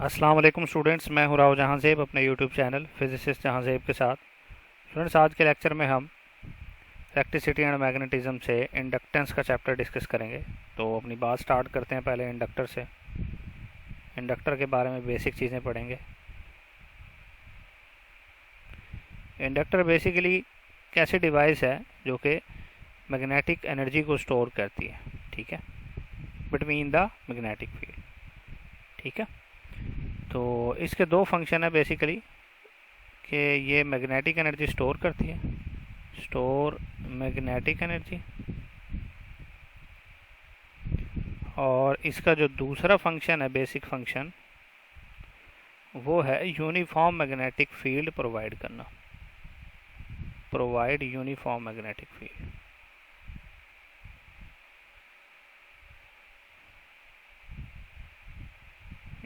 अस्सलाम वालेकुम स्टूडेंट्स, मैं हूं राव जहांज़ेब अपने यूट्यूब चैनल फिजिसिस्ट जहांज़ेब के साथ। स्टूडेंट्स, आज के लेक्चर में हम इलेक्ट्रिसिटी एंड मैग्नेटिज्म से इंडक्टेंस का चैप्टर डिस्कस करेंगे। तो अपनी बात स्टार्ट करते हैं पहले इंडक्टर से। इंडक्टर के बारे में बेसिक चीज़ें पढ़ेंगे। इंडक्टर बेसिकली एक ऐसी डिवाइस है जो कि मैग्नेटिक एनर्जी को स्टोर करती है, ठीक है, बिटवीन द मैग्नेटिक फील्ड, ठीक है। तो इसके दो फंक्शन है बेसिकली कि ये मैग्नेटिक एनर्जी स्टोर करती है, स्टोर मैग्नेटिक एनर्जी, और इसका जो दूसरा फंक्शन है, बेसिक फंक्शन, वो है यूनिफॉर्म मैग्नेटिक फील्ड प्रोवाइड करना, provide uniform magnetic field.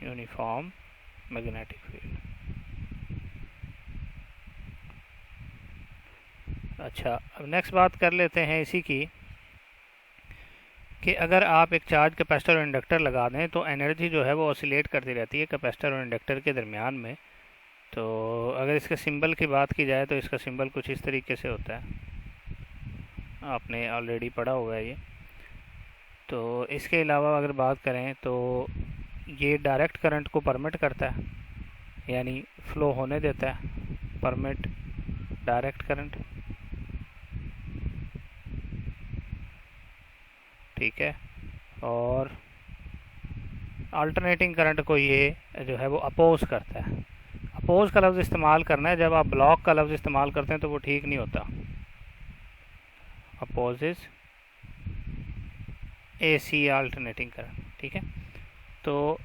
Uniform magnetic field. अच्छा, अब नेक्स्ट बात कर लेते हैं इसी की कि अगर आप एक चार्ज कैपेसिटर और इंडक्टर लगा दें तो एनर्जी जो है वो ऑसिलेट करती रहती है कैपेसिटर और इंडक्टर के दरमियान में। तो अगर इसके सिंबल की बात की जाए तो इसका सिंबल कुछ इस तरीके से होता है, आपने ऑलरेडी पढ़ा हुआ है ये। तो इसके अलावा अगर बात करें तो ये डायरेक्ट करंट को परमिट करता है, यानी फ्लो होने देता है, परमिट डायरेक्ट करंट, ठीक है। और अल्टरनेटिंग करंट को ये जो है वो अपोज करता है। अपोज का लफ्ज़ इस्तेमाल करना है, जब आप ब्लॉक का लफ्ज़ इस्तेमाल करते हैं तो वो ठीक नहीं होता। अपोजेस AC अल्टरनेटिंग करंट, ठीक है। तो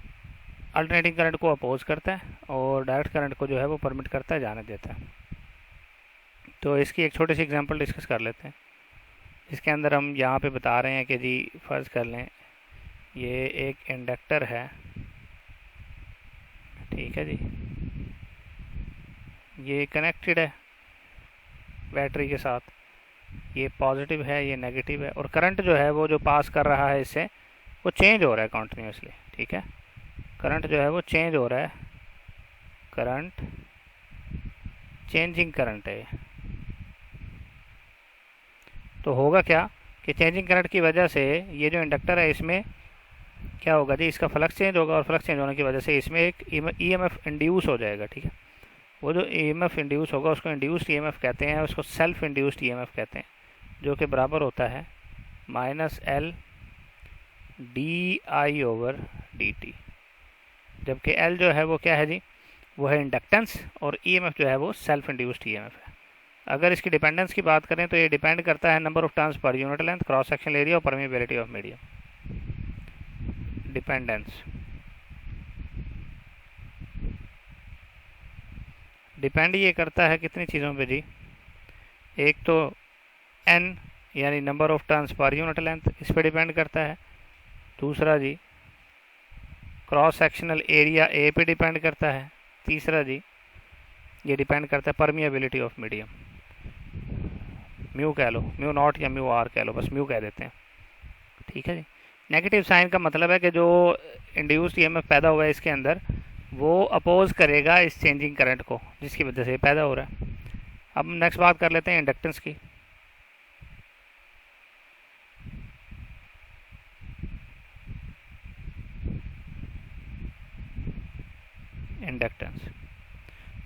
अल्टरनेटिंग करंट को अपोज करता है और डायरेक्ट करंट को जो है वो परमिट करता है, जाने देता है। तो इसकी एक छोटी सी एग्जांपल डिस्कस कर लेते हैं। इसके अंदर हम यहाँ पे बता रहे हैं कि जी फ़र्ज़ कर लें ये एक इंडक्टर है, ठीक है जी, ये कनेक्टेड है बैटरी के साथ, ये पॉजिटिव है, ये नेगेटिव है, और करंट जो है वो जो पास कर रहा है इससे वो चेंज हो रहा है कॉन्टिन्यूसली, ठीक है। करंट जो है वो चेंज हो रहा है, करंट चेंजिंग करंट है। तो होगा क्या कि चेंजिंग करंट की वजह से ये जो इंडक्टर है इसमें क्या होगा जी, इसका फ्लक्स चेंज होगा, और फ्लक्स चेंज होने की वजह से इसमें एक EMF इंड्यूस हो जाएगा, ठीक है। वो जो EMF इंड्यूस होगा उसको इंड्यूस्ड EMF कहते हैं, उसको सेल्फ इंड्यूस्ड EMF कहते हैं, जो कि बराबर होता है -L di/dt। जबकि L जो है वो क्या है जी, वो है इंडक्टेंस, और EMF जो है वो सेल्फ इंड्यूस्ड EMF है। अगर इसकी डिपेंडेंस की बात करें तो ये डिपेंड करता है number of turns per unit length, cross sectional area और permeability of medium. Dependence depend ये करता है कितनी चीज़ों पे जी, एक तो n यानी number of turns per unit length, इस पर डिपेंड करता है। दूसरा जी क्रॉस सेक्शनल एरिया A पे डिपेंड करता है। तीसरा जी ये डिपेंड करता है परमिएबिलिटी ऑफ मीडियम, म्यू कह लो, म्यू नॉट या म्यू आर कह लो, बस म्यू कह देते हैं, ठीक है जी। नेगेटिव साइन का मतलब है कि जो इंड्यूस्ड EMF पैदा हुआ है इसके अंदर, वो अपोज करेगा इस चेंजिंग करंट को जिसकी वजह से पैदा हो रहा है। अब नेक्स्ट बात कर लेते हैं इंडक्टेंस की। इंडक्टेंस,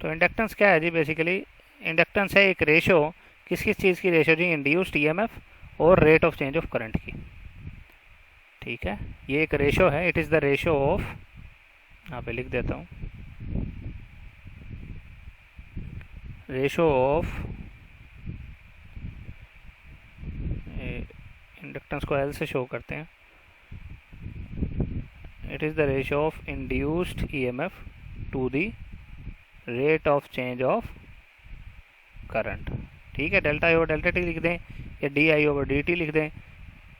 तो इंडक्टेंस क्या है जी, बेसिकली इंडक्टेंस है एक रेशो, किस किस चीज़ की रेशो जी, इंड्यूस्ड EMF और rate of change of current की, ठीक है। ये एक रेशो है, it is the ratio of, यहाँ पे लिख देता हूँ, रेशो ऑफ, इंडक्टेंस को L से शो करते हैं, it is the ratio of induced EMF to the rate of change of current, ठीक है। डेल्टा ओवर डेल्टा टी लिख दें या di/dt लिख दें,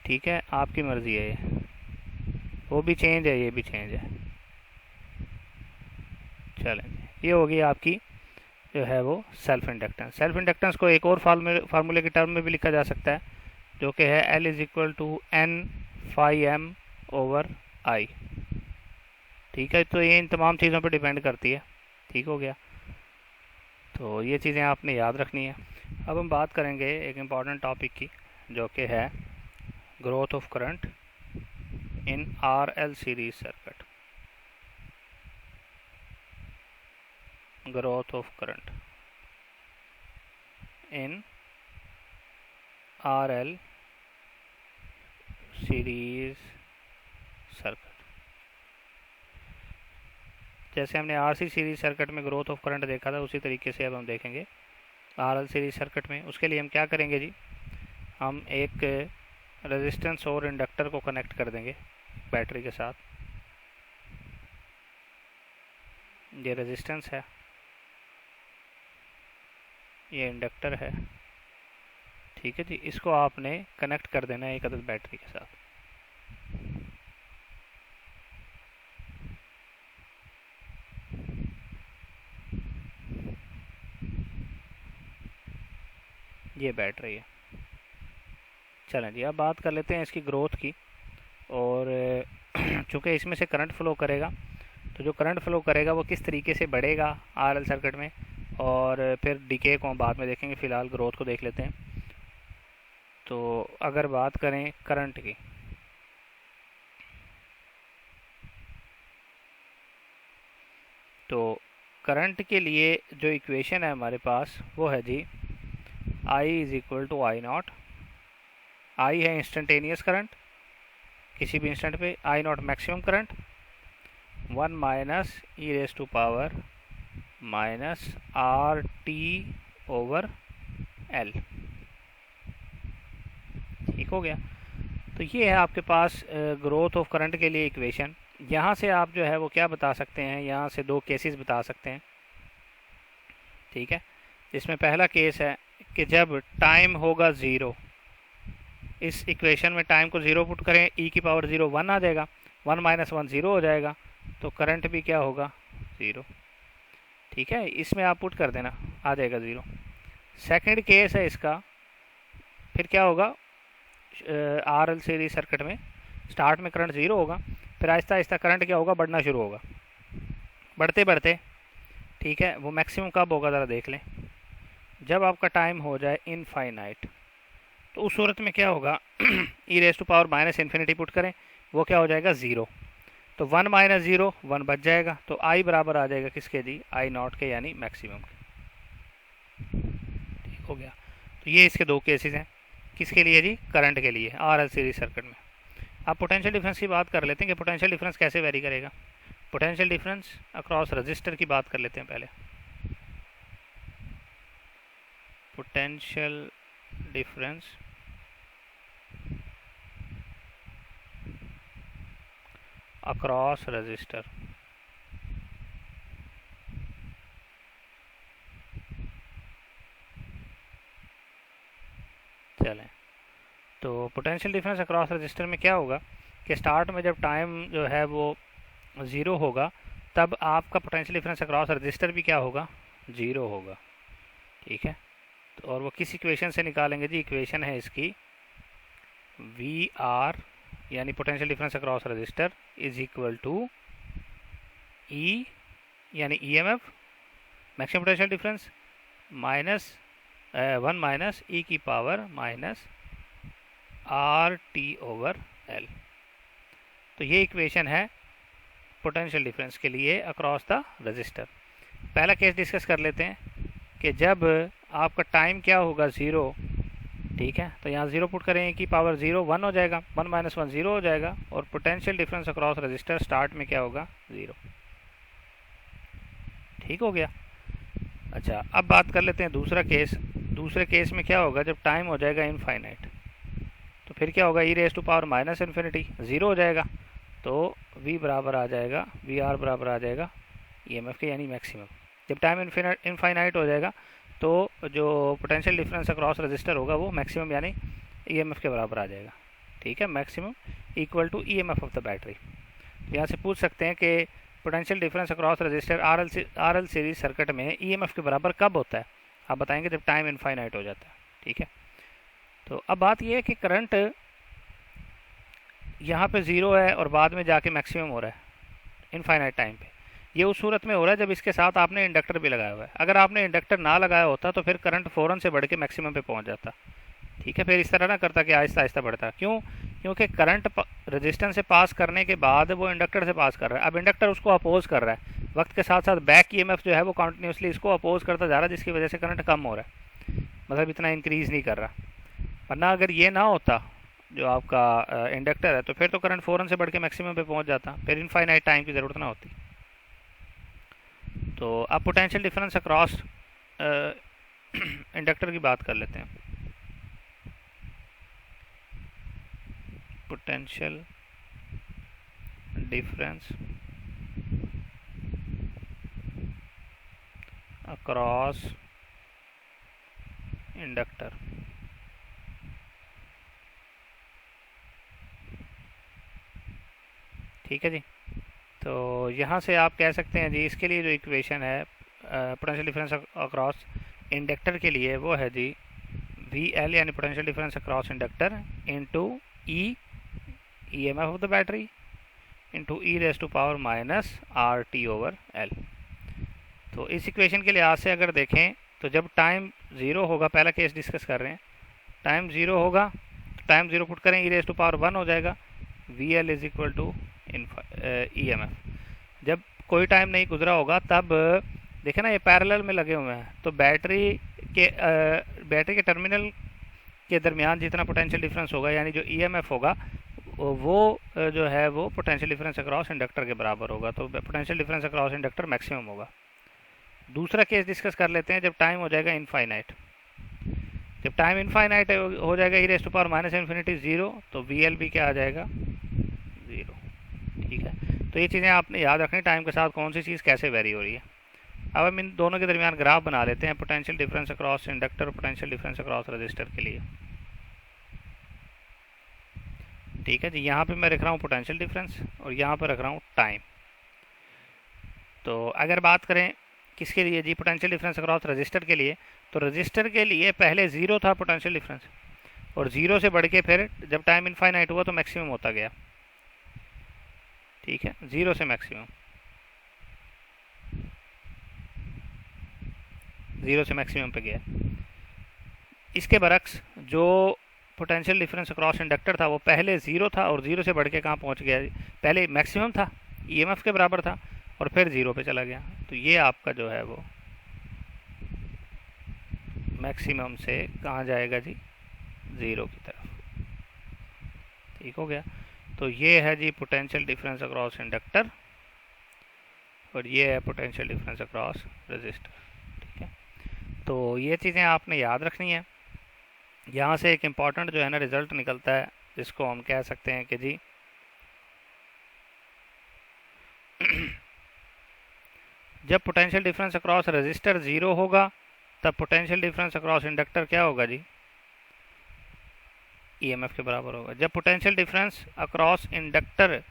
ठीक है, आपकी मर्ज़ी है। ये वो भी चेंज है, ये भी चेंज है। चलें, ये होगी आपकी जो है वो सेल्फ इंडक्टेंस। सेल्फ इंडक्टेंस को एक और फार्मूले की टर्म में भी लिखा जा सकता है, जो कि है L = N phi m/I, ठीक है, तो ये इन तमाम चीज़ों पर डिपेंड करती है। ठीक हो गया, तो ये चीज़ें आपने याद रखनी है। अब हम बात करेंगे एक इम्पॉर्टेंट टॉपिक की, जो कि है growth of current in RL series circuit. Growth of current in RL series circuit. जैसे हमने आरसी सीरीज सर्किट में ग्रोथ ऑफ करंट देखा था, उसी तरीके से अब हम देखेंगे आरएल सीरीज सर्किट में। उसके लिए हम क्या करेंगे जी, हम एक रेजिस्टेंस और इंडक्टर को कनेक्ट कर देंगे बैटरी के साथ। ये रेजिस्टेंस है, ये इंडक्टर है। ठीक है जी, इसको आपने कनेक्ट कर देना है एक अदद बैटरी के साथ। ये बैटरी है। चलें जी, अब बात कर लेते हैं इसकी ग्रोथ की। और चूँकि इसमें से करंट फ्लो करेगा, तो जो करंट फ्लो करेगा वो किस तरीके से बढ़ेगा आरएल सर्किट में, और फिर डीके को हम बाद में देखेंगे। फ़िलहाल ग्रोथ को देख लेते हैं। तो अगर बात करें करंट की, तो करंट के लिए जो इक्वेशन है हमारे पास वो है जी I is equal to I naught. I है इंस्टेंटेनियस करंट किसी भी इंस्टेंट पे, I naught maximum current, 1 minus e raise to power minus R T over L. ठीक हो गया, तो ये है आपके पास ग्रोथ ऑफ करंट के लिए इक्वेशन। यहाँ से आप जो है वो क्या बता सकते हैं, यहाँ से दो केसेस बता सकते हैं। ठीक है, इसमें पहला केस है कि जब टाइम होगा ज़ीरो, इस इक्वेशन में टाइम को ज़ीरो पुट करें, ई की पावर ज़ीरो 1 आ जाएगा, 1 माइनस 1 ज़ीरो हो जाएगा, तो करंट भी क्या होगा, ज़ीरो। ठीक है, इसमें आप पुट कर देना, आ जाएगा ज़ीरो। सेकंड केस है इसका, फिर क्या होगा, आरएल सीरीज सर्किट में स्टार्ट में करंट ज़ीरो होगा, फिर आहिस्ता आहिस्ता करंट क्या होगा, बढ़ना शुरू होगा, बढ़ते बढ़ते। ठीक है, वो मैक्सिमम कब होगा ज़रा देख लें, जब आपका टाइम हो जाए इनफाइनाइट। तो उस सूरत में क्या होगा, e raise to power minus infinity put करें, वो क्या हो जाएगा, ज़ीरो। तो 1 माइनस ज़ीरो 1 बच जाएगा, तो आई बराबर आ जाएगा किसके जी, आई नॉट के, यानी मैक्सिमम के। ठीक हो गया, तो ये इसके दो केसेस हैं। किसके लिए जी, करंट के लिए आरएल सीरीज सर्किट में। अब पोटेंशियल डिफरेंस की बात कर लेते हैं कि पोटेंशियल डिफरेंस कैसे वेरी करेगा। पोटेंशियल डिफरेंस अक्रॉस रजिस्टर की बात कर लेते हैं पहले। Potential difference across register. चलें, तो पोटेंशियल डिफरेंस अक्रॉस रजिस्टर में क्या होगा कि स्टार्ट में जब टाइम जो है वो ज़ीरो होगा, तब आपका पोटेंशियल डिफरेंस अक्रॉस रजिस्टर भी क्या होगा, ज़ीरो होगा। ठीक है, तो और वो किस इक्वेशन से निकालेंगे जी, इक्वेशन है इसकी वी आर, यानी potential difference across resistor is equal to E, यानी EMF maximum potential difference, minus 1 minus e की power minus R T over L. तो ये इक्वेशन है पोटेंशियल डिफरेंस के लिए अक्रॉस द रजिस्टर। पहला केस डिस्कस कर लेते हैं कि जब आपका टाइम क्या होगा, ज़ीरो। ठीक है, तो यहाँ ज़ीरो पुट करें, की पावर ज़ीरो 1 हो जाएगा, 1 माइनस 1 ज़ीरो हो जाएगा, और potential difference across register start में क्या होगा, ज़ीरो। ठीक हो गया। अच्छा, अब बात कर लेते हैं दूसरा केस। दूसरे केस में क्या होगा, जब टाइम हो जाएगा इनफाइनाइट, तो फिर क्या होगा, e raise to power minus infinity zero हो जाएगा, तो वी बराबर आ जाएगा, वी आर बराबर आ जाएगा ईएमएफ के, यानी मैक्सिमम। जब टाइम इनफाइनाइट हो जाएगा, तो जो पोटेंशियल डिफरेंस अक्रॉस रजिस्टर होगा वो मैक्सिमम यानी ईएमएफ के बराबर आ जाएगा। ठीक है, maximum equal to EMF of the battery. यहाँ से पूछ सकते हैं कि potential difference across resistor RL series circuit में ईएमएफ के बराबर कब होता है, आप बताएंगे जब टाइम इनफाइनाइट हो जाता है। ठीक है, तो अब बात यह है कि करंट यहाँ पे ज़ीरो है और बाद में जाके मैक्सिमम हो रहा है। इनफाइनाइट टाइम पे। ये उस सूरत में हो रहा है जब इसके साथ आपने इंडक्टर भी लगाया हुआ है। अगर आपने इंडक्टर ना लगाया होता तो फिर करंट फ़ौरन से बढ़ के मैक्सिमम पे पहुंच जाता। ठीक है, फिर इस तरह ना करता कि आहिस्ता आहिस्ता बढ़ता। क्यों? क्योंकि करंट रेजिस्टेंस से पास करने के बाद वो इंडक्टर से पास कर रहा है। अब इंडक्टर उसको अपोज कर रहा है, वक्त के साथ साथ बैक ईएमएफ जो है वो कंटिन्यूसली इसको अपोज करता जा रहा है, जिसकी वजह से करंट कम हो रहा है, मतलब इतना इंक्रीज नहीं कर रहा। वरना अगर ये ना होता जो आपका इंडक्टर है, तो फिर तो करंट फ़ौरन से बढ़ के मैक्सिमम पे पहुंच जाता, फिर इनफाइनाइट टाइम की ज़रूरत ना होती। तो अब पोटेंशियल डिफरेंस अक्रॉस इंडक्टर की बात कर लेते हैं। Potential difference across inductor. ठीक है जी। तो यहाँ से आप कह सकते हैं जी, इसके लिए जो इक्वेशन है पोटेंशियल डिफरेंस अक्रॉस इंडक्टर के लिए, वो है जी वी एल यानी potential difference across inductor into E M F of the battery into e raise to power minus R T over L. तो इस इक्वेशन के लिहाज से अगर देखें तो जब टाइम ज़ीरो होगा, पहला केस डिस्कस कर रहे हैं, टाइम ज़ीरो होगा तो टाइम ज़ीरो पुट करें, e raise to power one हो जाएगा, V L is equal to E M F. जब कोई टाइम नहीं गुजरा होगा तब देखें ना, ये पैरेलल में लगे हुए हैं, तो बैटरी के टर्मिनल के दरमियान जितना पोटेंशियल डिफरेंस होगा, यानी जो ई एम एफ होगा, वो जो है वो पोटेंशियल डिफरेंस अक्रॉस इंडक्टर के बराबर होगा। तो potential difference across inductor maximum होगा। दूसरा केस डिस्कस कर लेते हैं, जब टाइम हो जाएगा इनफाइनाइट। जब टाइम इनफाइनाइट हो जाएगा e raise to power minus infinity zero, तो वी एल भी क्या आ जाएगा, ज़ीरो। ठीक है, तो ये चीज़ें आपने याद रखनी, टाइम के साथ कौन सी चीज़ कैसे वेरी हो रही है। अब हम इन दोनों के दरमियान ग्राफ बना लेते हैं, पोटेंशियल डिफरेंस अक्रॉस इंडक्टर और पोटेंशियल डिफरेंस अक्रॉस रजिस्टर के लिए। ठीक है जी, यहाँ पे मैं रख रहा हूँ पोटेंशियल डिफरेंस और यहाँ पर रख रहा हूँ टाइम। तो अगर बात करें किसके लिए जी, पोटेंशियल डिफरेंस अक्रॉस रजिस्टर के लिए, तो रजिस्टर के लिए पहले ज़ीरो था पोटेंशियल डिफरेंस, और ज़ीरो से बढ़ के फिर जब टाइम इनफाइनाइट हुआ तो मैक्सिमम होता गया। ठीक है, ज़ीरो से मैक्सिमम, ज़ीरो से मैक्सिमम पे गया। इसके बरक्स जो पोटेंशियल डिफरेंस अक्रॉस इंडक्टर था वो पहले ज़ीरो था और ज़ीरो से बढ़ के कहाँ पहुँच गया, पहले मैक्सिमम था, ईएमएफ के बराबर था, और फिर ज़ीरो पे चला गया। तो ये आपका जो है वो मैक्सिमम से कहाँ जाएगा जी, ज़ीरो की तरफ। ठीक हो गया। तो ये है जी पोटेंशियल डिफरेंस अक्रॉस इंडक्टर और ये है पोटेंशियल डिफरेंस अक्रॉस रजिस्टर। ठीक है, तो ये चीज़ें आपने याद रखनी है। यहाँ से एक इम्पॉर्टेंट जो है ना रिज़ल्ट निकलता है, जिसको हम कह सकते हैं कि जी जब potential difference across register zero होगा तब पोटेंशियल डिफरेंस अक्रॉस इंडक्टर क्या होगा जी, ईएमएफ के बराबर होगा। जब पोटेंशियल डिफरेंस अक्रॉस इंडक्टर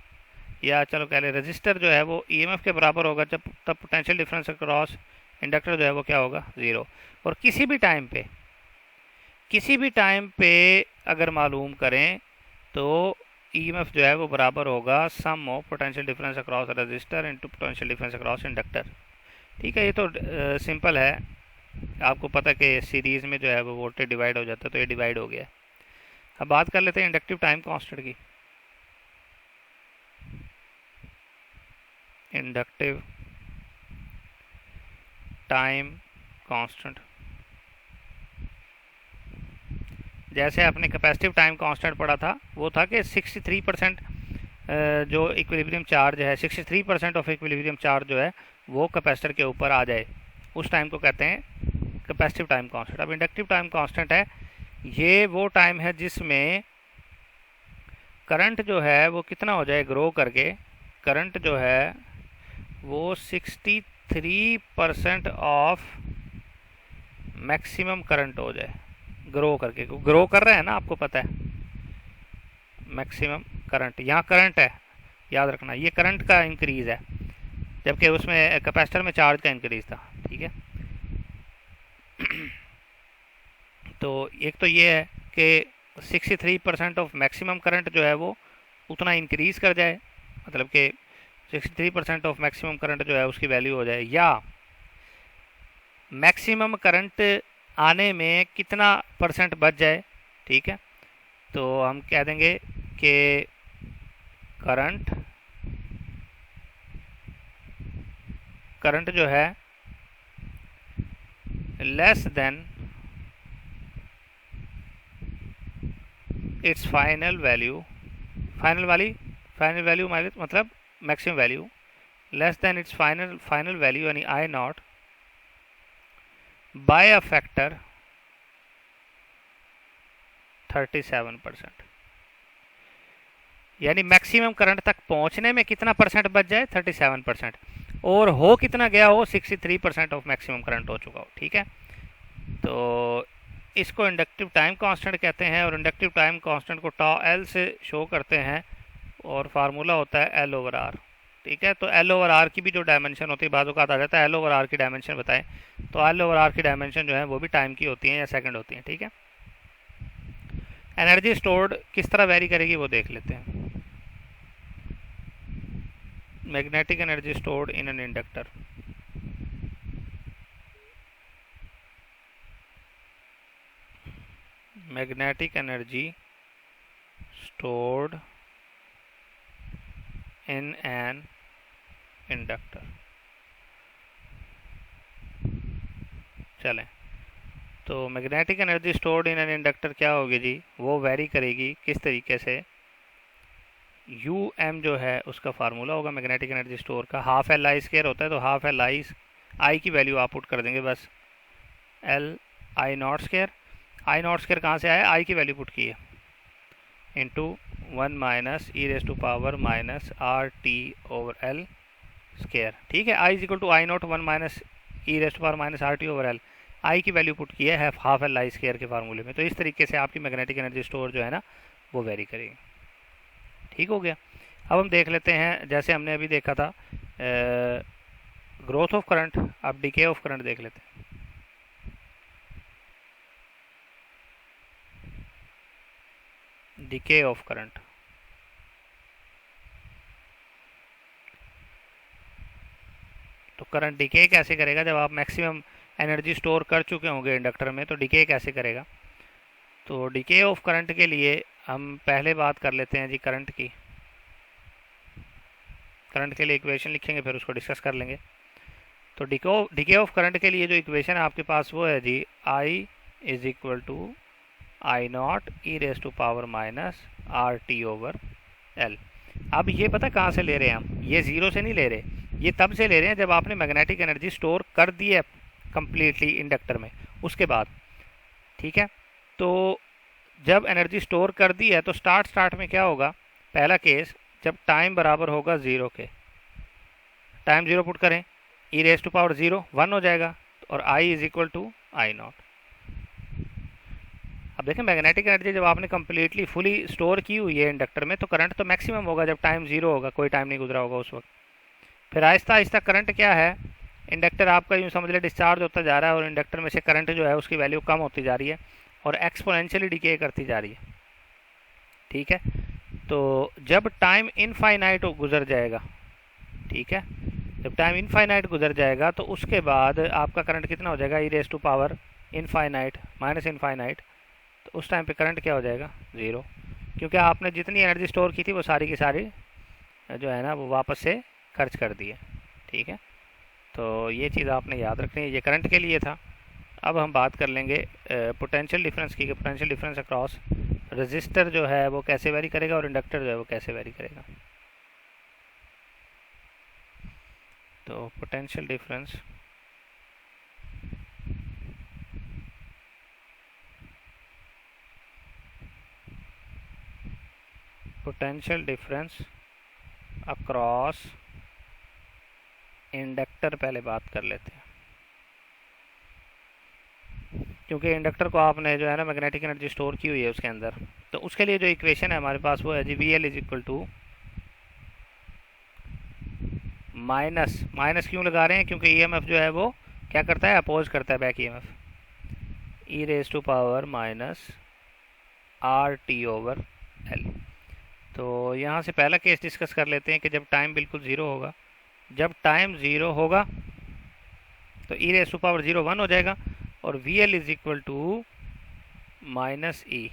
या चलो कह ले रजिस्टर जो है वो ईएमएफ के बराबर होगा, जब तब पोटेंशियल डिफरेंस अक्रॉस इंडक्टर जो है वो क्या होगा, ज़ीरो। और किसी भी टाइम पे अगर मालूम करें तो ईएमएफ जो है वो बराबर होगा sum of potential difference across resistor into potential difference across inductor. ठीक है, ये तो सिंपल है, आपको पता है कि सीरीज़ में जो है वो वोल्टेज डिवाइड हो जाता है, तो ये डिवाइड हो गया। अब बात कर लेते हैं इंडक्टिव टाइम कांस्टेंट की। इंडक्टिव टाइम कांस्टेंट, जैसे आपने कैपेसिटिव टाइम कांस्टेंट पढ़ा था, वो था कि 63% जो इक्विलिब्रियम चार्ज है, 63% ऑफ इक्विलिब्रियम चार्ज जो है वो कैपेसिटर के ऊपर आ जाए, उस टाइम को कहते हैं कैपेसिटिव टाइम कांस्टेंट। अब इंडक्टिव टाइम कांस्टेंट है, ये वो टाइम है जिसमें करंट जो है वो कितना हो जाए, ग्रो करके करंट जो है वो 63% ऑफ मैक्सिमम करंट हो जाए, ग्रो करके। ग्रो कर रहे हैं ना, आपको पता है मैक्सिमम करंट, यहाँ करंट है, याद रखना ये करंट का इंक्रीज़ है, जबकि उसमें कैपेसिटर में चार्ज का इंक्रीज़ था। ठीक है, तो एक तो ये है कि 63% ऑफ मैक्सिमम करंट जो है वो उतना इंक्रीज़ कर जाए, मतलब कि 63% ऑफ मैक्सिमम करंट जो है उसकी वैल्यू हो जाए, या मैक्सिमम करंट आने में कितना परसेंट बच जाए। ठीक है, तो हम कह देंगे कि करंट जो है less than its final value, final value मतलब maximum value, less than its final value यानी I naught by a factor 37%, यानी मैक्सिमम करंट तक पहुंचने में कितना परसेंट बच जाए, 37%, और हो कितना गया हो, 63% ऑफ मैक्सिमम करंट हो चुका हो। ठीक है, तो इसको इंडक्टिव टाइम कांस्टेंट कहते हैं, और इंडक्टिव टाइम कांस्टेंट को टाउ एल से शो करते हैं, और फार्मूला होता है एल ओवर आर। ठीक है, तो एल ओवर आर की भी जो डायमेंशन होती है, बाजू का आ जाता है एल ओवर आर की डायमेंशन बताएं, तो एल ओवर आर की डायमेंशन जो है वो भी टाइम की होती है या सेकंड होती है। ठीक है, एनर्जी स्टोर्ड किस तरह वेरी करेगी वो देख लेते हैं। Magnetic energy stored in an inductor, magnetic energy stored in an inductor। चलें, तो magnetic energy stored in an inductor क्या होगी जी, वो वेरी करेगी किस तरीके से, यू एम जो है उसका फार्मूला होगा मैग्नेटिक एनर्जी स्टोर का, हाफ एल आई स्क्वायर होता है, तो हाफ एल आई की वैल्यू आप पुट कर देंगे बस, L I naught square, I naught square कहाँ से आया, आई की वैल्यू पुट की है, into 1 minus e raise to power minus R T over L square. ठीक है, I is equal to I naught 1 minus e raise to power minus R T over L, I की value put की है half L I square के फार्मूले में। तो इस तरीके से आपकी मैग्नेटिक एनर्जी स्टोर जो है ना वो वेरी करेगी। ठीक हो गया, अब हम देख लेते हैं, जैसे हमने अभी देखा था ग्रोथ ऑफ करंट, अब डिके ऑफ करंट देख लेते हैं। डिके ऑफ करंट, तो करंट डिके कैसे करेगा, जब आप मैक्सिमम एनर्जी स्टोर कर चुके होंगे इंडक्टर में, तो डिके कैसे करेगा। तो डिके ऑफ करंट के लिए हम पहले बात कर लेते हैं जी करंट की, करंट के लिए इक्वेशन लिखेंगे फिर उसको डिस्कस कर लेंगे। तो डिके ऑफ करंट के लिए जो इक्वेशन है आपके पास वो है जी, I is equal to I naught e raise to power minus R T over L. अब ये पता कहाँ से ले रहे हैं हम, ये ज़ीरो से नहीं ले रहे, ये तब से ले रहे हैं जब आपने मैग्नेटिक एनर्जी स्टोर कर दी है कम्प्लीटली इंडक्टर में, उसके बाद। ठीक है, तो जब एनर्जी स्टोर कर दी है तो स्टार्ट में क्या होगा, पहला केस जब टाइम बराबर होगा ज़ीरो के, टाइम ज़ीरो पुट करें, e raise to power zero 1 हो जाएगा, और I is equal to I naught. अब देखें मैग्नेटिक एनर्जी जब आपने कम्प्लीटली फुली स्टोर की हुई है इंडक्टर में, तो करंट तो मैक्सिमम होगा जब टाइम ज़ीरो होगा, कोई टाइम नहीं गुजरा होगा उस वक्त। फिर आहिस्ता आहिस्ता करंट क्या है, इंडक्टर आपका यूँ समझ ले डिस्चार्ज होता जा रहा है, और इंडक्टर में से करंट जो है उसकी वैल्यू कम होती जा रही है और एक्सपोनेंशियली डिके करती जा रही है। ठीक है, तो जब टाइम इनफाइनाइट गुजर जाएगा, ठीक है, जब टाइम इनफाइनाइट गुजर जाएगा तो उसके बाद आपका करंट कितना हो जाएगा, e raise to power infinite minus infinite, तो उस टाइम पे करंट क्या हो जाएगा, ज़ीरो, क्योंकि आपने जितनी एनर्जी स्टोर की थी वो सारी की सारी जो है ना वो वापस से खर्च कर दी है। ठीक है, तो ये चीज़ आपने याद रखनी है, ये करंट के लिए था। अब हम बात कर लेंगे पोटेंशियल डिफरेंस की, पोटेंशियल डिफरेंस अक्रॉस रजिस्टर जो है वो कैसे वेरी करेगा और इंडक्टर जो है वो कैसे वेरी करेगा। तो पोटेंशियल डिफरेंस अक्रॉस इंडक्टर पहले बात कर लेते हैं, क्योंकि इंडक्टर को आपने जो है ना मैग्नेटिक एनर्जी स्टोर की हुई है उसके अंदर। तो उसके लिए जो इक्वेशन है हमारे पास वो है जी, V L is equal to minus क्यों लगा रहे हैं, क्योंकि ईएमएफ जो है वो क्या करता है, अपोज करता है back EMF, e raise to power minus R T over L. तो यहाँ से पहला केस डिस्कस कर लेते हैं कि जब टाइम बिल्कुल ज़ीरो होगा। जब टाइम ज़ीरो होगा तो e raise to power zero 1 हो जाएगा और V L is equal to minus E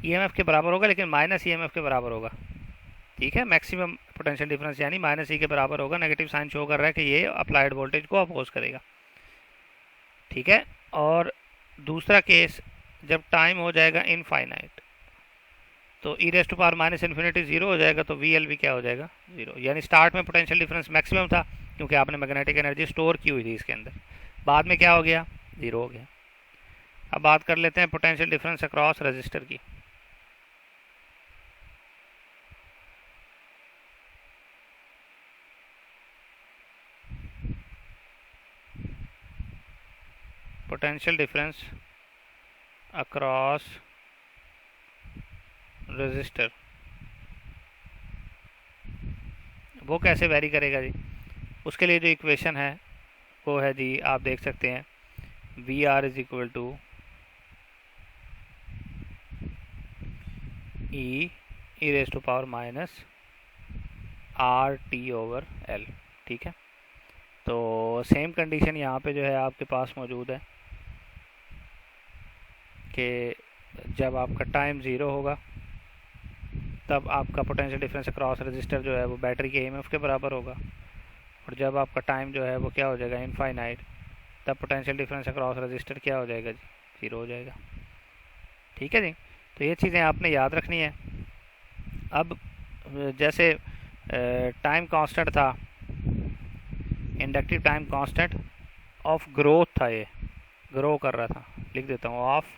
M F के बराबर होगा, लेकिन माइनस ई एम एफ के बराबर होगा। ठीक है, मैक्सिमम पोटेंशियल डिफरेंस यानी माइनस ई के बराबर होगा। नेगेटिव साइन शो कर रहा है कि ये अप्लाइड वोल्टेज को अपोज करेगा। ठीक है, और दूसरा केस जब टाइम हो जाएगा इनफाइनाइट तो e raise to power minus infinity zero हो जाएगा, तो वी एल भी क्या हो जाएगा, ज़ीरो। यानी स्टार्ट में पोटेंशियल डिफरेंस मैक्सिमम था क्योंकि आपने मैग्नेटिक एनर्जी स्टोर की हुई थी इसके अंदर, बाद में क्या हो गया, ज़ीरो हो गया। अब बात कर लेते हैं पोटेंशियल डिफरेंस अक्रॉस रजिस्टर की। पोटेंशियल डिफरेंस अक्रॉस रजिस्टर वो कैसे वेरी करेगा जी? उसके लिए जो इक्वेशन है वो है जी, आप देख सकते हैं V R is equal to e raise to power minus R T over L. ठीक है, तो सेम कंडीशन यहाँ पे जो है आपके पास मौजूद है कि जब आपका टाइम ज़ीरो होगा तब आपका पोटेंशियल डिफरेंस अक्रॉस रजिस्टर जो है वो बैटरी के ईएमएफ के बराबर होगा, और जब आपका टाइम जो है वो क्या हो जाएगा, इनफाइनाइट, तब पोटेंशियल डिफरेंस अक्रॉस रजिस्टर क्या हो जाएगा जी, ज़ीरो हो जाएगा। ठीक है जी, तो ये चीज़ें आपने याद रखनी है। अब जैसे टाइम कांस्टेंट था, inductive time constant of growth था, ये ग्रो कर रहा था, लिख देता हूँ ऑफ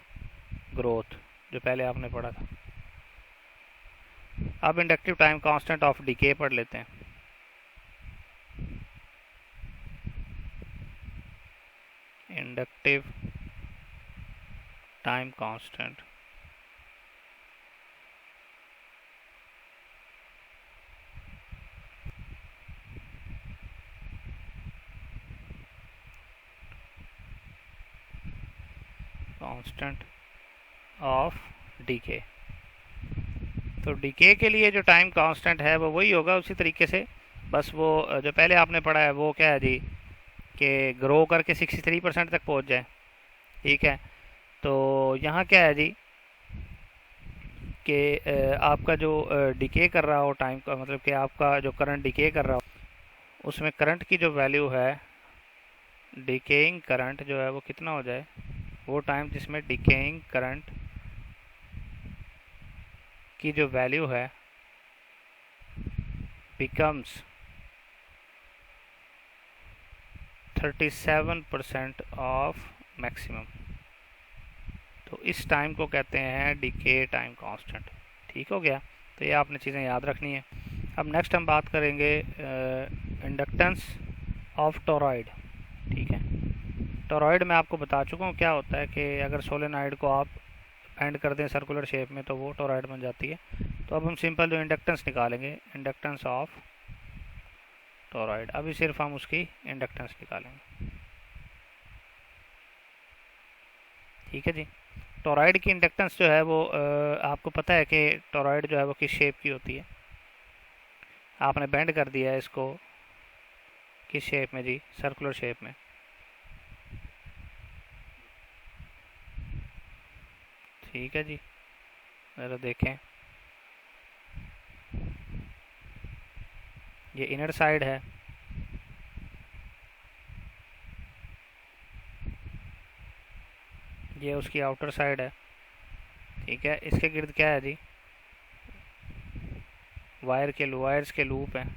ग्रोथ, जो पहले आपने पढ़ा था। अब inductive time constant of decay पढ़ लेते हैं। Inductive time constant constant of decay. तो डीके के लिए जो टाइम कांस्टेंट है वो वही होगा उसी तरीके से, बस वो जो पहले आपने पढ़ा है वो क्या है जी, कि ग्रो करके 63% तक पहुंच जाए। ठीक है, तो यहाँ क्या है जी कि आपका जो डिके कर रहा हो टाइम का, मतलब कि आपका जो करंट डिके कर रहा हो उसमें करंट की जो वैल्यू है, डिकेइंग करंट जो है वो कितना हो जाए, वो टाइम जिसमें डिकेइंग करंट की जो वैल्यू है बिकम्स 37% ऑफ मैक्सिमम, तो इस टाइम को कहते हैं डीके टाइम कांस्टेंट। ठीक हो गया, तो ये आपने चीज़ें याद रखनी है। अब नेक्स्ट हम बात करेंगे इंडक्टेंस ऑफ टोरॉइड। ठीक है, टोरॉइड में आपको बता चुका हूँ क्या होता है कि अगर सोलेनॉइड को आप एंड कर दें सर्कुलर शेप में तो वो टोरॉइड बन जाती है। तो अब हम सिंपल जो इंडक्टेंस निकालेंगे, इंडक्टेंस ऑफ टोरॉइड, अभी सिर्फ हम उसकी इंडक्टेंस निकालेंगे। ठीक है जी, टोरॉइड की इंडक्टेंस जो है वो आपको पता है कि टोरॉइड जो है वो किस शेप की होती है, आपने बेंड कर दिया है इसको किस शेप में जी, सर्कुलर शेप में। ठीक है जी, ज़रा देखें, ये इनर साइड है, ये उसकी आउटर साइड है। ठीक है, इसके गिर्द क्या है जी, वायर्स के लूप हैं।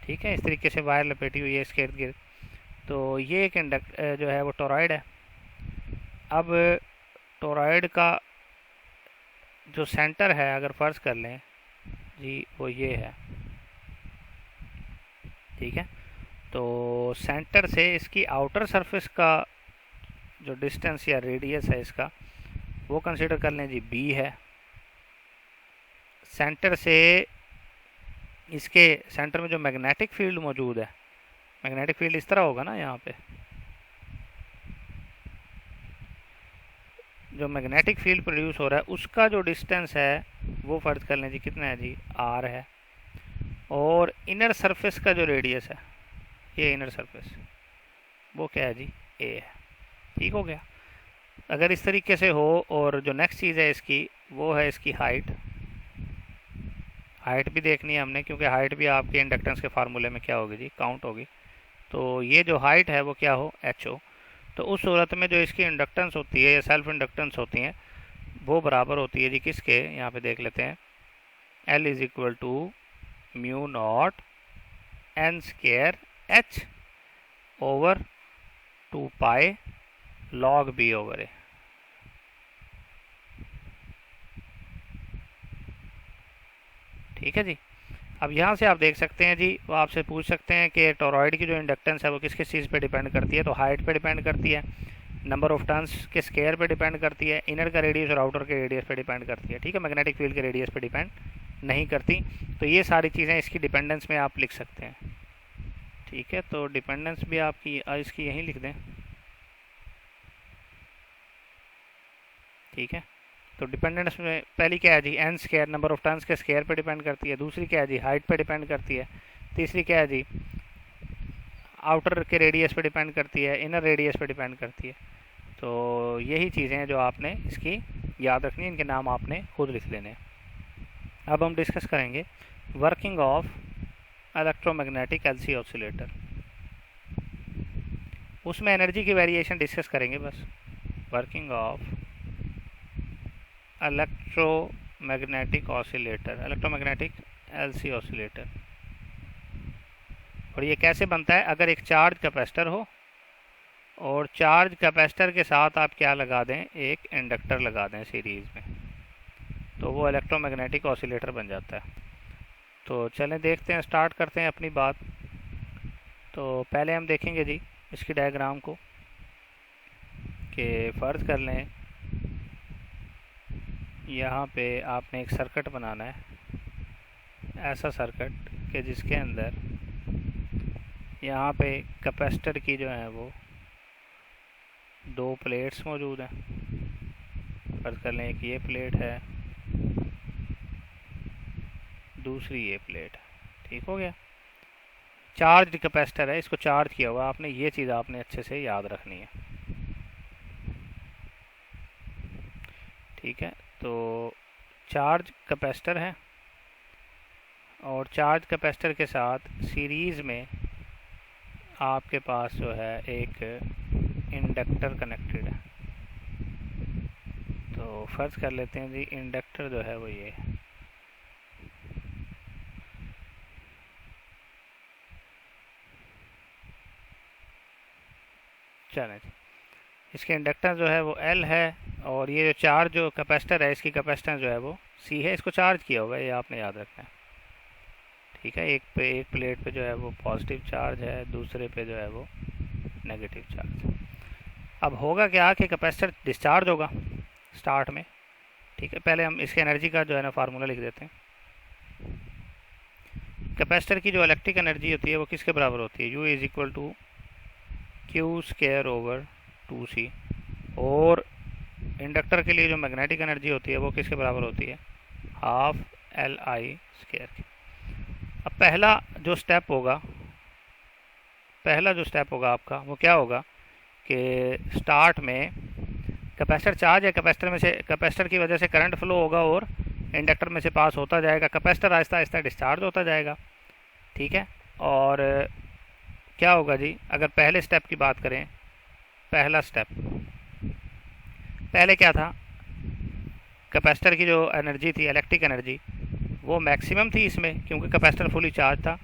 ठीक है, इस तरीके से वायर लपेटी हुई है इसके इर्द गिर्द। तो ये एक जो है वो टोरॉइड है। अब टोरॉइड का जो सेंटर है अगर फर्ज कर लें जी, वो ये है। ठीक है, तो सेंटर से इसकी आउटर सरफेस का जो डिस्टेंस या रेडियस है इसका, वो कंसिडर कर लें जी बी है। सेंटर से इसके सेंटर में जो मैग्नेटिक फील्ड मौजूद है मैग्नेटिक फील्ड इस तरह होगा ना, यहाँ पे जो मैग्नेटिक फील्ड प्रोड्यूस हो रहा है उसका जो डिस्टेंस है वो फर्ज कर लें जी कितना है जी, आर है। और इनर सरफेस का जो रेडियस है, ये इनर सरफेस, वो क्या है जी, ए है। ठीक हो गया। अगर इस तरीके से हो, और जो नेक्स्ट चीज़ है इसकी, वो है इसकी हाइट। हाइट भी देखनी है हमने, क्योंकि हाइट भी आपके इंडक्टेंस के फार्मूले में क्या होगी जी, काउंट होगी। तो ये जो हाइट है वो क्या हो, एच हो। तो उस सूरत में जो इसकी इंडक्टेंस होती है या सेल्फ इंडक्टेंस होती हैं, वो बराबर होती है जी किसके, यहाँ पे देख लेते हैं, L is equal to mu naught N square H over 2 pi log B over A. ठीक है जी। अब यहाँ से आप देख सकते हैं जी, वो आपसे पूछ सकते हैं कि टोरॉइड की जो इंडक्टेंस है वो किस किस चीज़ पे डिपेंड करती है। तो हाइट पे डिपेंड करती है, नंबर ऑफ टर्न्स के स्केयर पे डिपेंड करती है, इनर का रेडियस और आउटर के रेडियस पे डिपेंड करती है। ठीक है, मैग्नेटिक फील्ड के रेडियस पे डिपेंड नहीं करती। तो ये सारी चीज़ें इसकी डिपेंडेंस में आप लिख सकते हैं। ठीक है, तो डिपेंडेंस भी आपकी इसकी यहीं लिख दें। ठीक है, तो डिपेंडेंस में पहली क्या है जी, N square, number of turns के स्केयर पे डिपेंड करती है। दूसरी क्या है जी, हाइट पे डिपेंड करती है। तीसरी क्या है जी, आउटर के रेडियस पे डिपेंड करती है, इनर रेडियस पे डिपेंड करती है। तो यही चीज़ें हैं जो आपने इसकी याद रखनी है, इनके नाम आपने खुद लिख लेने हैं। अब हम डिस्कस करेंगे working of electromagnetic LC oscillator. उसमें एनर्जी की वेरिएशन डिस्कस करेंगे बस। Working of electromagnetic oscillator, electromagnetic LC oscillator. और ये कैसे बनता है, अगर एक चार्ज कैपेसिटर हो और चार्ज कैपेसिटर के साथ आप क्या लगा दें, एक इंडक्टर लगा दें सीरीज़ में, तो वो इलेक्ट्रोमैग्नेटिक ऑसिलेटर बन जाता है। तो चलें देखते हैं, स्टार्ट करते हैं अपनी बात। तो पहले हम देखेंगे जी इसकी डायग्राम को, कि फ़र्ज़ कर लें यहाँ पे आपने एक सर्किट बनाना है, ऐसा सर्किट कि जिसके अंदर यहाँ पे कैपेसिटर की जो है वो 2 प्लेट्स मौजूद हैं। फ़र्ज़ कर लें एक ये प्लेट है, दूसरी ये प्लेट है। ठीक हो गया। चार्ज कैपेसिटर है, इसको चार्ज किया हुआ आपने, ये चीज़ आपने अच्छे से याद रखनी है। ठीक है, तो चार्ज कैपेसिटर है और चार्ज कैपेसिटर के साथ सीरीज़ में आपके पास जो है एक इंडक्टर कनेक्टेड है। तो फ़र्ज़ कर लेते हैं जी इंडक्टर जो है वो ये है। चलें जी, इसके इंडक्टेंस जो है वो L है, और ये जो चार्ज जो कैपेसिटर है इसकी कैपेसिटेंस जो है वो C है। इसको चार्ज किया हुआ है, ये आपने याद रखना है। ठीक है, एक प्लेट पे जो है वो पॉजिटिव चार्ज है, दूसरे पे जो है वो नेगेटिव चार्ज है। अब होगा क्या कि कैपेसिटर डिस्चार्ज होगा स्टार्ट में। ठीक है, पहले हम इसके एनर्जी का जो है ना फार्मूला लिख देते हैं। कैपेसिटर की जो इलेक्ट्रिक एनर्जी होती है वो किसके बराबर होती है, U is equal to Q square over 2C। और इंडक्टर के लिए जो मैग्नेटिक एनर्जी होती है वो किसके बराबर होती है, हाफ LI स्केयर की। अब पहला जो स्टेप होगा आपका वो क्या होगा कि स्टार्ट में कैपेसिटर चार्ज है, कैपेसिटर की वजह से करंट फ्लो होगा और इंडक्टर में से पास होता जाएगा। कैपेसिटर आहिस्ता आहिस्ता डिस्चार्ज होता जाएगा। ठीक है, और क्या होगा जी, अगर पहले स्टेप की बात करें, पहला स्टेप पहले क्या था, कैपेसिटर की जो एनर्जी थी, इलेक्ट्रिक एनर्जी, वो मैक्सिमम थी इसमें क्योंकि कैपेसिटर फुली चार्ज था,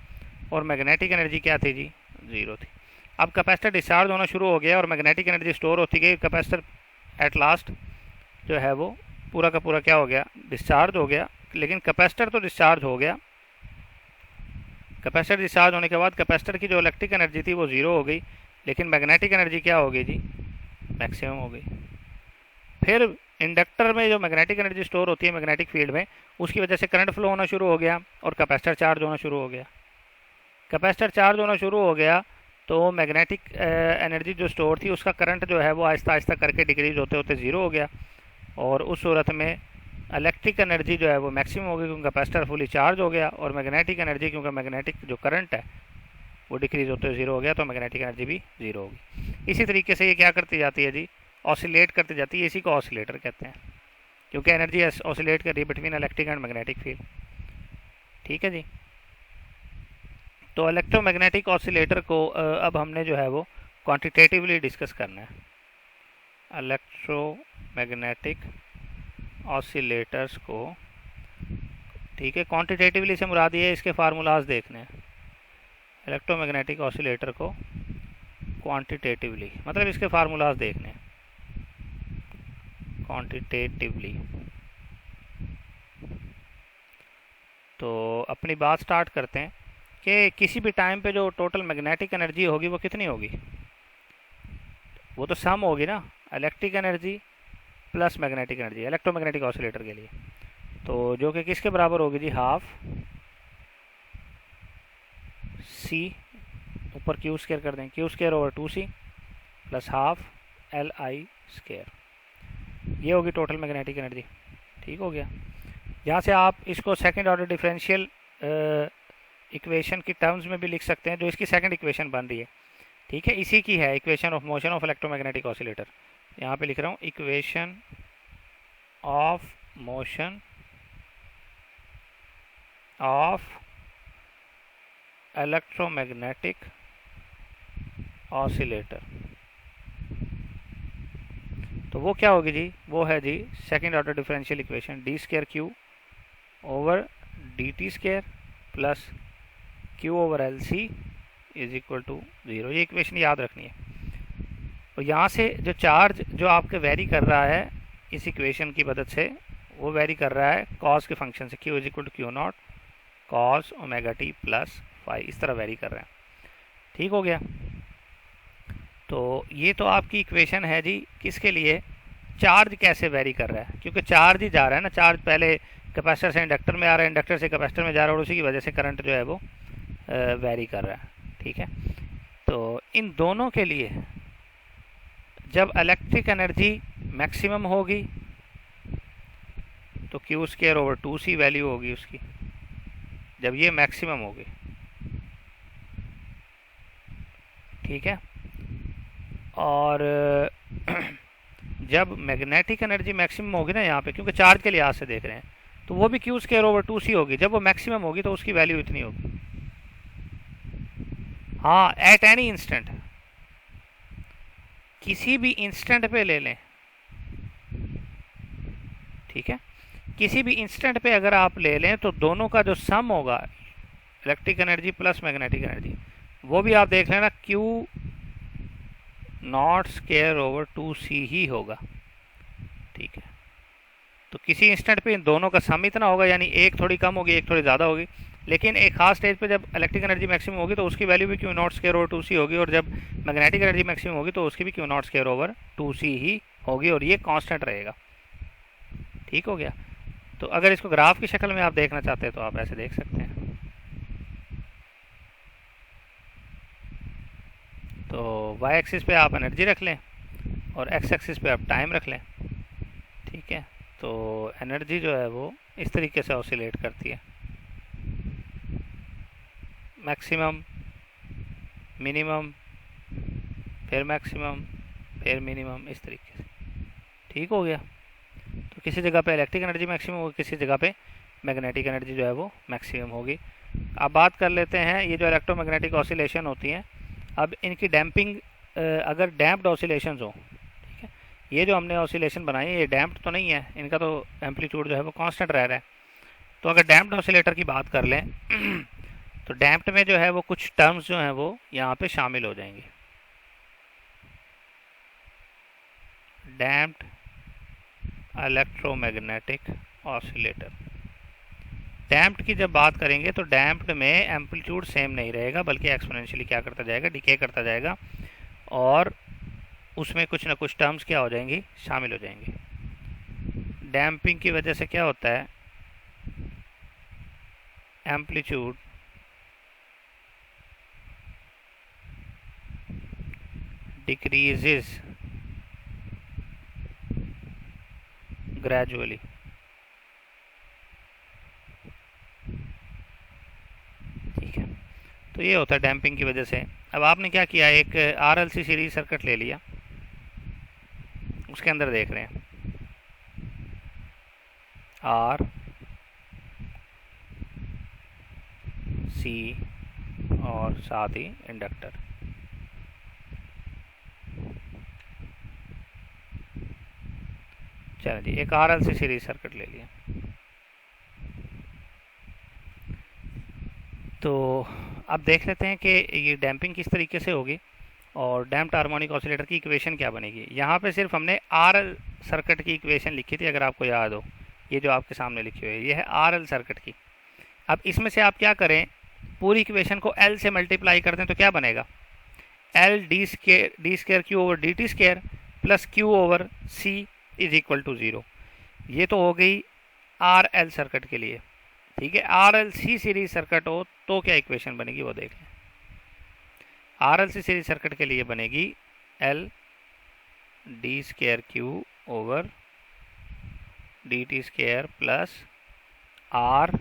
और मैग्नेटिक एनर्जी क्या थी जी, 0 थी। अब कैपेसिटर डिस्चार्ज होना शुरू हो गया और मैग्नेटिक एनर्जी स्टोर होती गई। कैपेसिटर एट लास्ट जो है वो पूरा का पूरा क्या हो गया, डिस्चार्ज हो गया। लेकिन कैपेसिटर तो डिस्चार्ज हो गया, कैपेसिटर डिस्चार्ज होने के बाद कैपेसिटर की जो इलेक्ट्रिक एनर्जी थी वो 0 हो गई, लेकिन मैग्नेटिक एनर्जी क्या हो गई जी, मैक्सिमम हो गई। फिर इंडक्टर में जो मैग्नेटिक एनर्जी स्टोर होती है मैग्नेटिक फील्ड में, उसकी वजह से करंट फ्लो होना शुरू हो गया और कैपेसिटर चार्ज होना शुरू हो गया। कैपेसिटर चार्ज होना शुरू हो गया तो मैग्नेटिक एनर्जी जो स्टोर थी उसका करंट जो है वो आहिस्ता आहिस्ता करके डिक्रीज होते होते ज़ीरो हो गया, और उस सूरत में इलेक्ट्रिक एनर्जी जो है वो मैक्सिमम हो गई क्योंकि कैपेसिटर फुली चार्ज हो गया, और मैग्नेटिक एनर्जी क्योंकि मैग्नेटिक जो करंट है वो डिक्रीज होते हुए ज़ीरो हो गया, तो मैग्नेटिक एनर्जी भी ज़ीरो होगी। इसी तरीके से ये क्या करती जाती है जी, ऑसिलेट करती जाती है, इसी को ऑसिलेटर कहते हैं, क्योंकि एनर्जी ऑसिलेट कर रही है between electric and magnetic field. ठीक है जी। तो इलेक्ट्रोमैग्नेटिक ऑसिलेटर को अब हमने जो है वो क्वांटिटेटिवली डिस्कस करना है। इलेक्ट्रोमैग्नेटिक ऑसिलेटर्स को, ठीक है, क्वांटिटेटिवली से मुराद ये है इसके फार्मूलाज देखने हैं। इलेक्ट्रोमैग्नेटिक ऑसिलेटर को क्वांटिटेटिवली मतलब इसके फार्मूलाज देखने हैं क्वांटिटेटिवली। तो अपनी बात स्टार्ट करते हैं कि किसी भी टाइम पे जो टोटल मैग्नेटिक एनर्जी होगी वो कितनी होगी, वो तो सम होगी ना, electric energy plus magnetic energy electromagnetic oscillator के लिए, तो जो कि किसके बराबर होगी जी, हाफ सी, ऊपर क्यू स्केयर कर दें, Q square over 2c plus half L I square, ये होगी टोटल मैग्नेटिक एनर्जी। ठीक हो गया। यहाँ से आप इसको सेकंड ऑर्डर डिफरेंशियल इक्वेशन की टर्म्स में भी लिख सकते हैं, जो इसकी सेकंड इक्वेशन बन रही है। ठीक है, इसी की है equation of motion of electromagnetic oscillator. यहाँ पे लिख रहा हूँ equation of motion of electromagnetic oscillator. तो वो क्या होगी जी, वो है जी second order differential equation D square Q over D T square plus Q over L C is equal to 0। ये इक्वेशन याद रखनी है। और यहाँ से जो चार्ज जो आपके वेरी कर रहा है इस इक्वेशन की मदद से, वो वेरी कर रहा है कॉस के फंक्शन से, Q is equal to Q naught cos omega T plus phi, इस तरह वेरी कर रहे हैं। ठीक हो गया। तो ये तो आपकी इक्वेशन है जी किसके लिए, चार्ज कैसे वेरी कर रहा है, क्योंकि चार्ज ही जा रहा है ना, चार्ज पहले कैपेसिटर से इंडक्टर में आ रहा है, इंडक्टर से कैपेसिटर में जा रहा है, और उसी की वजह से करंट जो है वो वेरी कर रहा है। ठीक है। तो इन दोनों के लिए जब इलेक्ट्रिक एनर्जी मैक्सिमम होगी तो Q square over 2c value होगी उसकी, जब ये मैक्सिमम होगी। ठीक है। और जब मैग्नेटिक एनर्जी मैक्सिमम होगी ना यहाँ पे, क्योंकि चार्ज के लिहाज से देख रहे हैं, तो वो भी क्यू स्केयर ओवर 2c होगी, जब वो मैक्सिमम होगी तो उसकी वैल्यू इतनी होगी। हाँ, एट एनी इंस्टेंट, किसी भी इंस्टेंट पे ले लें। ठीक है, किसी भी इंस्टेंट पे अगर आप ले लें तो दोनों का जो सम होगा electric energy plus magnetic energy, वो भी आप देख लेना Q not square over 2c ही होगा। ठीक है। तो किसी इंस्टेंट पे इन दोनों का सम इतना होगा, यानी एक थोड़ी कम होगी एक थोड़ी ज़्यादा होगी, लेकिन एक खास स्टेज पे जब इलेक्ट्रिक एनर्जी मैक्सिमम होगी तो उसकी वैल्यू भी Q not square over 2c होगी, और जब मैग्नेटिक एनर्जी मैक्सिमम होगी तो उसकी भी Q not square over 2c ही होगी, और ये कांस्टेंट रहेगा। ठीक हो गया। तो अगर इसको ग्राफ की शक्ल में आप देखना चाहते हैं तो आप ऐसे देख सकते हैं। तो वाई एक्सिस पे आप एनर्जी रख लें और एक्स एक्सिस पे आप टाइम रख लें। ठीक है। तो एनर्जी जो है वो इस तरीके से ऑसिलेट करती है, मैक्सिमम, मिनिमम, फिर मैक्सिमम, फिर मिनिमम, इस तरीके से। ठीक हो गया। तो किसी जगह पे इलेक्ट्रिक एनर्जी मैक्सिमम होगी, किसी जगह पे मैग्नेटिक एनर्जी जो है वो मैक्सिमम होगी। अब बात कर लेते हैं ये जो इलेक्ट्रोमैग्नेटिक ऑसिलेशन होती हैं, अब इनकी डैम्पिंग, अगर डैम्प्ड ऑसिलेशंस हो, ठीक है, ये जो हमने ऑसिलेशन बनाई है ये डैम्प्ड तो नहीं है, इनका तो एम्पलीट्यूड जो है वो कांस्टेंट रह रहा है। तो अगर डैम्प्ड ऑसिलेटर की बात कर लें तो डैम्प्ड में जो है वो कुछ टर्म्स जो हैं वो यहाँ पे शामिल हो जाएंगी। डैम्प्ड इलेक्ट्रोमैग्नेटिक ऑसिलेटर, डैम्प्ड की जब बात करेंगे तो डैम्प्ड में एम्पलीट्यूड सेम नहीं रहेगा, बल्कि एक्सपोनेंशियली क्या करता जाएगा, डिके करता जाएगा, और उसमें कुछ ना कुछ टर्म्स क्या हो जाएंगी, शामिल हो जाएंगी। डैम्पिंग की वजह से क्या होता है, एम्पलीट्यूड decreases gradually. ठीक है, तो ये होता है डैम्पिंग की वजह से। अब आपने क्या किया, एक RLC सीरीज सर्किट ले लिया, उसके अंदर देख रहे हैं R C और साथ ही इंडक्टर। चलो जी, एक RLC सीरीज सर्किट ले लिया। तो अब देख लेते हैं कि ये डैम्पिंग किस तरीके से होगी और डैम्प्ड हार्मोनिक ऑसिलेटर की इक्वेशन क्या बनेगी। यहाँ पे सिर्फ हमने RL सर्किट की इक्वेशन लिखी थी, अगर आपको याद हो, ये जो आपके सामने लिखी हुई है ये है RL सर्किट की। अब इसमें से आप क्या करें, पूरी इक्वेशन को L से मल्टीप्लाई कर दें तो क्या बनेगा, L D square Q over D T square plus Q over C is equal to 0। ये तो हो गई RL सर्किट के लिए। ठीक है, RLC सीरीज सर्किट हो तो क्या इक्वेशन बनेगी वो देख लें। RLC सीरीज सर्किट के लिए बनेगी L D square Q over D T square plus R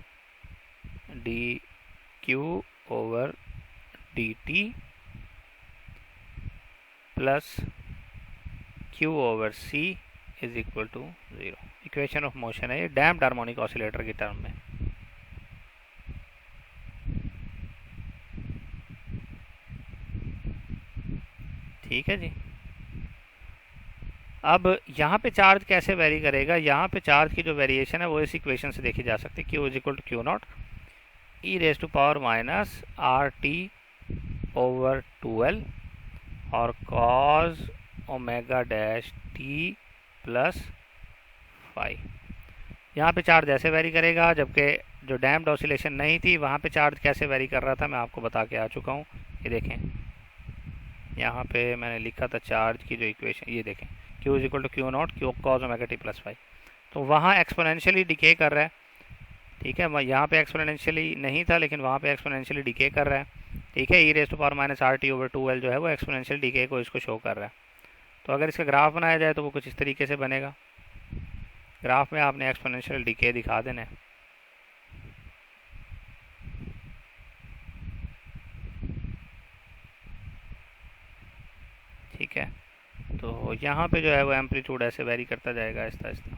D Q over D T plus Q over C is equal to 0। Equation of motion है ये डैम्प्ड हार्मोनिक ऑसिलेटर की term में। ठीक है जी। अब यहाँ पे चार्ज कैसे वेरी करेगा, यहाँ पे चार्ज की जो वेरिएशन है वो इस इक्वेशन से देखी जा सकती है, Q is equal to Q naught E raise to power minus R T over 2L और cos omega dash T plus phi. यहाँ पे चार्ज ऐसे वेरी करेगा, जबकि जो डैम्प्ड ऑसिलेशन नहीं थी वहाँ पे चार्ज कैसे वेरी कर रहा था मैं आपको बता के आ चुका हूँ। ये देखें, यहाँ पे मैंने लिखा था चार्ज की जो इक्वेशन, ये देखें Q is equal to Q naught Q cos omega T plus phi. तो वहाँ एक्सपोनेंशियली डिके कर रहा है। ठीक है, यहाँ पे एक्सपोनेंशियली नहीं था लेकिन वहाँ पे एक्सपोनेंशियली डिके कर रहा है। ठीक है, e raise to power minus R T over 2L जो है वो एक्सपोनेंशियल डिके को इसको शो कर रहा है। तो अगर इसका ग्राफ बनाया जाए तो वो कुछ इस तरीके से बनेगा। ग्राफ में आपने एक्सपोनेंशियल डिके दिखा देना है। ठीक है, तो यहाँ पे जो है वो एम्पलीट्यूड ऐसे वेरी करता जाएगा आहिस्ता आहिस्ता।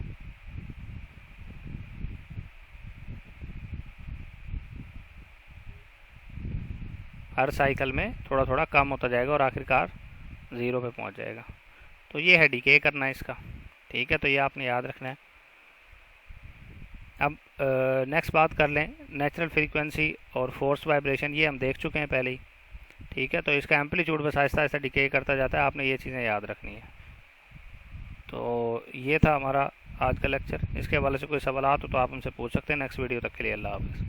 हर साइकिल में थोड़ा थोड़ा कम होता जाएगा और आखिरकार 0 पे पहुँच जाएगा। तो ये है डीके करना इसका। ठीक है, तो ये आपने याद रखना है। अब नेक्स्ट बात कर लें नेचुरल फ्रीक्वेंसी और फोर्स वाइब्रेशन, ये हम देख चुके हैं पहले ही। ठीक है, तो इसका एम्पलीट्यूड बस आहिस्ता आहिस्ता डिके करता जाता है, आपने ये चीज़ें याद रखनी है। तो ये था हमारा आज का लेक्चर। इसके हवाले से कोई सवाल हो तो आप हमसे पूछ सकते हैं। नेक्स्ट वीडियो तक के लिए अल्लाह हाफ़िज़।